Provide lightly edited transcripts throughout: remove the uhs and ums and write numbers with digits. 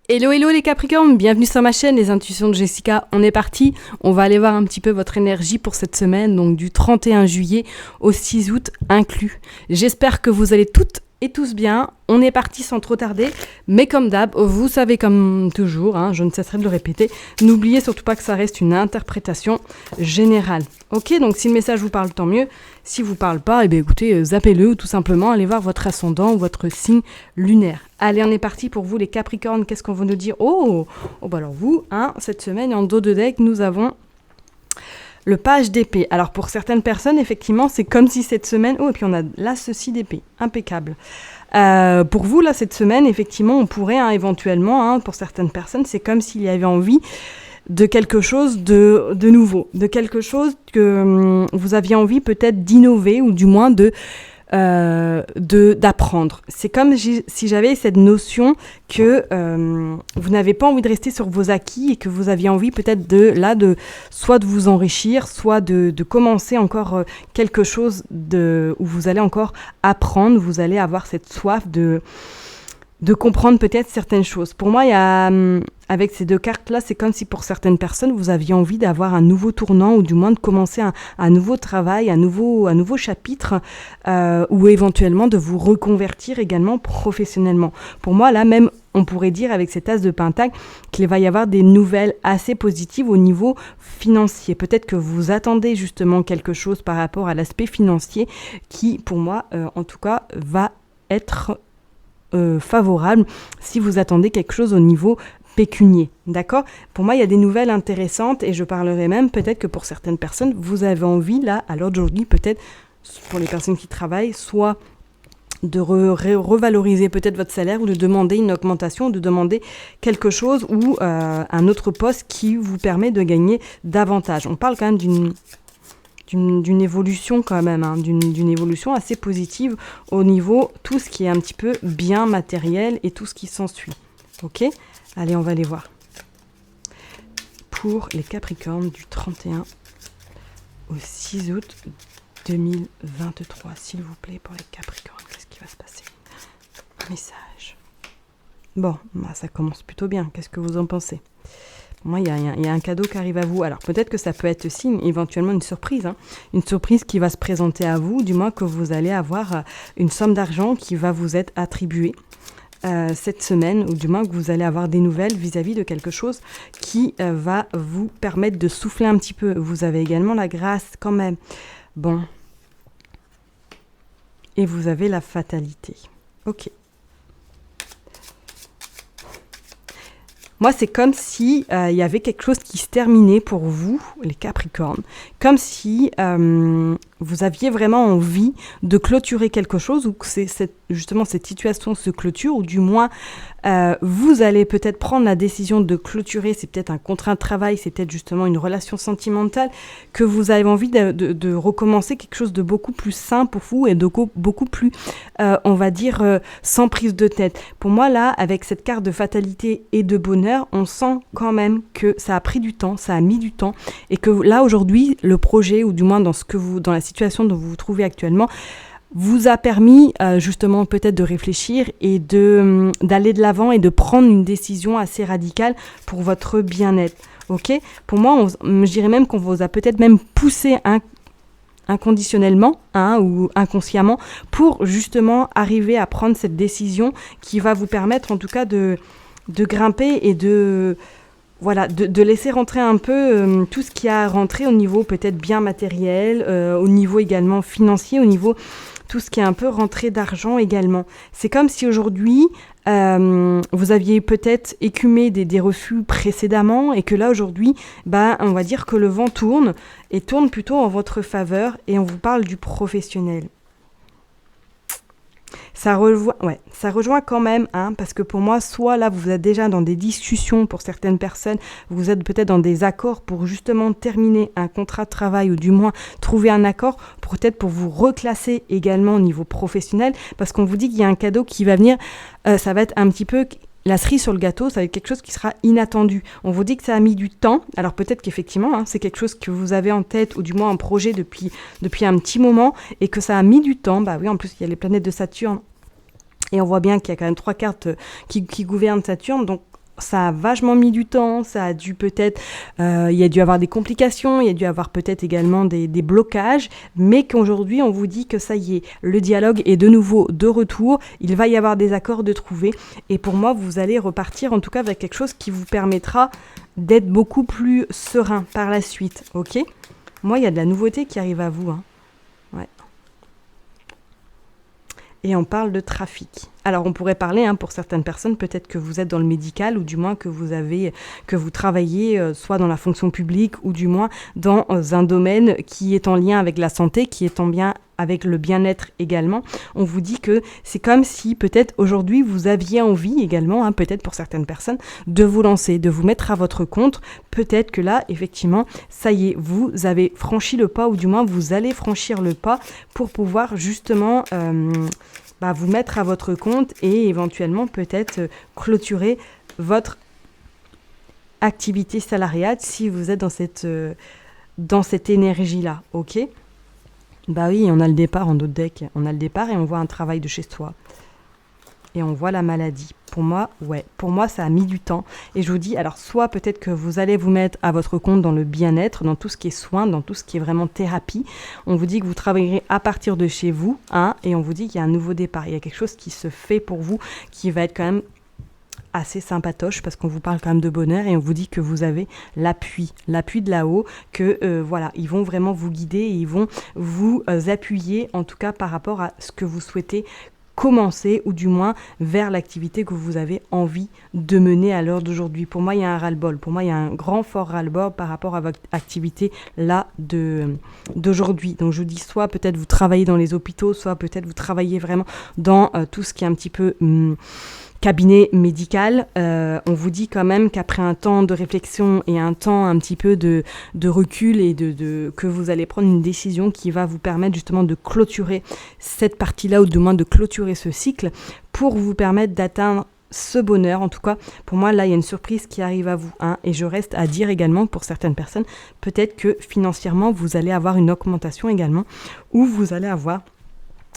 Hello hello les Capricornes, bienvenue sur ma chaîne Les Intuitions de Jessica, on est parti, on va aller voir un petit peu votre énergie pour cette semaine, donc du 31 juillet au 6 août inclus. J'espère que vous allez toutes et tous bien, on est parti sans trop tarder, mais comme d'hab, vous savez comme toujours, je ne cesserai de le répéter, n'oubliez surtout pas que ça reste une interprétation générale. Ok, donc si le message vous parle, tant mieux. Si vous parle pas, eh bien écoutez, zappez-le ou tout simplement allez voir votre ascendant ou votre signe lunaire. Allez, on est parti pour vous les Capricornes, qu'est-ce qu'on va nous dire ? Bah alors vous, cette semaine en dos de deck, nous avons le page d'épée. Alors pour certaines personnes, effectivement, c'est comme si cette semaine... et puis on a là ceci d'épée, impeccable. Pour vous, là, cette semaine, effectivement, on pourrait éventuellement, pour certaines personnes, c'est comme s'il y avait envie de quelque chose de nouveau, de quelque chose que vous aviez envie peut-être d'innover ou du moins d'apprendre. C'est comme si j'avais cette notion que vous n'avez pas envie de rester sur vos acquis et que vous aviez envie peut-être soit de vous enrichir, soit de commencer encore quelque chose où vous allez encore apprendre, vous allez avoir cette soif de comprendre peut-être certaines choses. Pour moi, il y a, avec ces deux cartes-là, c'est comme si pour certaines personnes, vous aviez envie d'avoir un nouveau tournant ou du moins de commencer un nouveau travail, un nouveau chapitre ou éventuellement de vous reconvertir également professionnellement. Pour moi, là même, on pourrait dire avec cet as de pentacle qu'il va y avoir des nouvelles assez positives au niveau financier. Peut-être que vous attendez justement quelque chose par rapport à l'aspect financier qui, pour moi, en tout cas, va être favorable si vous attendez quelque chose au niveau pécunier, d'accord ? Pour moi, il y a des nouvelles intéressantes et je parlerai même peut-être que pour certaines personnes, vous avez envie, là, à l'heure d'aujourd'hui, peut-être pour les personnes qui travaillent, soit de revaloriser peut-être votre salaire ou de demander une augmentation, de demander quelque chose ou un autre poste qui vous permet de gagner davantage. On parle quand même d'une évolution quand même, d'une évolution assez positive au niveau tout ce qui est un petit peu bien matériel et tout ce qui s'ensuit. Ok ? Allez, on va aller voir. Pour les Capricornes du 31 au 6 août 2023, s'il vous plaît, pour les Capricornes, qu'est-ce qui va se passer ? Un message. Bon, ça commence plutôt bien, qu'est-ce que vous en pensez ? Pour moi, il y a un cadeau qui arrive à vous. Alors, peut-être que ça peut être aussi éventuellement une surprise. Une surprise qui va se présenter à vous, du moins que vous allez avoir une somme d'argent qui va vous être attribuée cette semaine, ou du moins que vous allez avoir des nouvelles vis-à-vis de quelque chose qui va vous permettre de souffler un petit peu. Vous avez également la grâce quand même. Bon. Et vous avez la fatalité. Ok. Moi, c'est comme si y avait quelque chose qui se terminait pour vous, les Capricornes. Comme si vous aviez vraiment envie de clôturer quelque chose ou que justement cette situation se clôture ou du moins vous allez peut-être prendre la décision de clôturer, c'est peut-être un contrat de travail, c'est peut-être justement une relation sentimentale, que vous avez envie de recommencer quelque chose de beaucoup plus sain pour vous et de beaucoup plus, on va dire, sans prise de tête. Pour moi, là, avec cette carte de fatalité et de bonheur, on sent quand même que ça a pris du temps, ça a mis du temps et que là, aujourd'hui, le projet, ou du moins dans la situation dont vous vous trouvez actuellement, vous a permis justement peut-être de réfléchir et d'aller de l'avant et de prendre une décision assez radicale pour votre bien-être. Ok ? Pour moi, je dirais même qu'on vous a peut-être même poussé inconditionnellement ou inconsciemment pour justement arriver à prendre cette décision qui va vous permettre en tout cas de grimper et de laisser rentrer un peu tout ce qui a rentré au niveau peut-être bien matériel, au niveau également financier, au niveau tout ce qui est un peu rentré d'argent également. C'est comme si aujourd'hui, vous aviez peut-être écumé des refus précédemment et que là aujourd'hui, on va dire que le vent tourne et tourne plutôt en votre faveur et on vous parle du professionnel. Ça rejoint quand même, parce que pour moi, soit là, vous êtes déjà dans des discussions pour certaines personnes, vous êtes peut-être dans des accords pour justement terminer un contrat de travail ou du moins trouver un accord, peut-être pour vous reclasser également au niveau professionnel, parce qu'on vous dit qu'il y a un cadeau qui va venir, ça va être un petit peu la cerise sur le gâteau, ça va être quelque chose qui sera inattendu. On vous dit que ça a mis du temps, alors peut-être qu'effectivement, c'est quelque chose que vous avez en tête ou du moins en projet depuis un petit moment et que ça a mis du temps. Bah oui, en plus, il y a les planètes de Saturne et on voit bien qu'il y a quand même 3 cartes qui gouvernent Saturne, donc ça a vachement mis du temps, ça a dû peut-être, il y a dû avoir des complications, il y a dû avoir peut-être également des blocages, mais qu'aujourd'hui on vous dit que ça y est, le dialogue est de nouveau de retour, il va y avoir des accords de trouver, et pour moi vous allez repartir en tout cas avec quelque chose qui vous permettra d'être beaucoup plus serein par la suite, ok ? Moi il y a de la nouveauté qui arrive à vous, hein. Ouais. Et on parle de trafic. Alors on pourrait parler, pour certaines personnes, peut-être que vous êtes dans le médical ou du moins que vous travaillez soit dans la fonction publique ou du moins dans un domaine qui est en lien avec la santé, qui est en lien avec le bien-être également. On vous dit que c'est comme si peut-être aujourd'hui vous aviez envie également, peut-être pour certaines personnes, de vous lancer, de vous mettre à votre compte. Peut-être que là, effectivement, ça y est, vous avez franchi le pas ou du moins vous allez franchir le pas pour pouvoir justement vous mettre à votre compte et éventuellement peut-être clôturer votre activité salariale si vous êtes dans cette énergie-là, ok ? Bah oui, on a le départ en d'autres decks. On a le départ et on voit un travail de chez soi. Et on voit la maladie. Pour moi, ça a mis du temps. Et je vous dis, alors soit peut-être que vous allez vous mettre à votre compte dans le bien-être, dans tout ce qui est soin, dans tout ce qui est vraiment thérapie. On vous dit que vous travaillerez à partir de chez vous, et on vous dit qu'il y a un nouveau départ. Il y a quelque chose qui se fait pour vous, qui va être quand même assez sympatoche parce qu'on vous parle quand même de bonheur et on vous dit que vous avez l'appui de là-haut, que ils vont vraiment vous guider et ils vont vous appuyer en tout cas par rapport à ce que vous souhaitez commencer ou du moins vers l'activité que vous avez envie de mener à l'heure d'aujourd'hui. Pour moi, il y a un ras-le-bol. Pour moi, il y a un grand fort ras-le-bol par rapport à votre activité là d'aujourd'hui. Donc je vous dis soit peut-être vous travaillez dans les hôpitaux, soit peut-être vous travaillez vraiment dans tout ce qui est un petit peu cabinet médical. On vous dit quand même qu'après un temps de réflexion et un temps un petit peu de recul et que vous allez prendre une décision qui va vous permettre justement de clôturer cette partie-là ou du moins de clôturer ce cycle pour vous permettre d'atteindre ce bonheur. En tout cas, pour moi, là, il y a une surprise qui arrive à vous. Et je reste à dire également pour certaines personnes, peut-être que financièrement, vous allez avoir une augmentation également ou vous allez avoir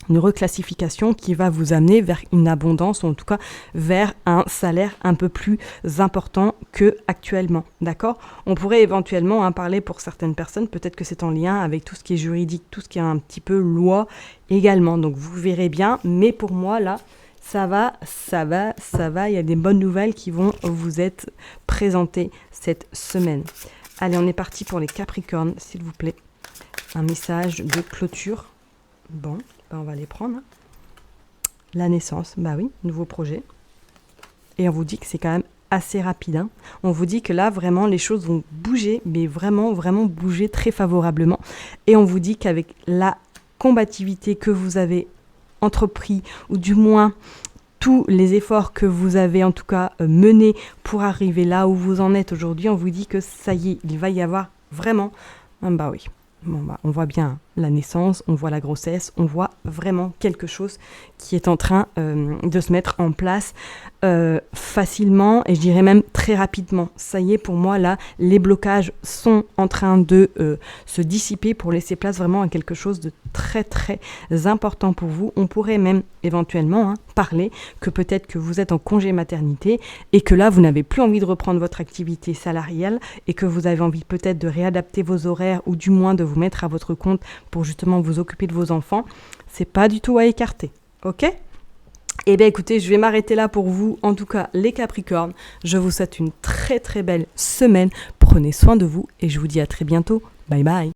une reclassification qui va vous amener vers une abondance, ou en tout cas vers un salaire un peu plus important que actuellement, d'accord ? On pourrait éventuellement parler pour certaines personnes, peut-être que c'est en lien avec tout ce qui est juridique, tout ce qui est un petit peu loi également, donc vous verrez bien, mais pour moi là, ça va, il y a des bonnes nouvelles qui vont vous être présentées cette semaine. Allez, on est parti pour les Capricornes, s'il vous plaît. Un message de clôture. Bon, on va les prendre. La naissance, nouveau projet. Et on vous dit que c'est quand même assez rapide. On vous dit que là, vraiment, les choses vont bouger, mais vraiment, vraiment bouger très favorablement. Et on vous dit qu'avec la combativité que vous avez entrepris, ou du moins tous les efforts que vous avez en tout cas menés pour arriver là où vous en êtes aujourd'hui, on vous dit que ça y est, il va y avoir vraiment on voit bien la naissance, on voit la grossesse, on voit vraiment quelque chose qui est en train de se mettre en place facilement et je dirais même très rapidement. Ça y est, pour moi, là, les blocages sont en train de se dissiper pour laisser place vraiment à quelque chose de très très important pour vous. On pourrait même éventuellement parler que peut-être que vous êtes en congé maternité et que là, vous n'avez plus envie de reprendre votre activité salariale et que vous avez envie peut-être de réadapter vos horaires ou du moins de vous mettre à votre compte pour justement vous occuper de vos enfants. C'est pas du tout à écarter, ok ? Eh bien écoutez, je vais m'arrêter là pour vous. En tout cas, les Capricornes, je vous souhaite une très très belle semaine. Prenez soin de vous et je vous dis à très bientôt. Bye bye.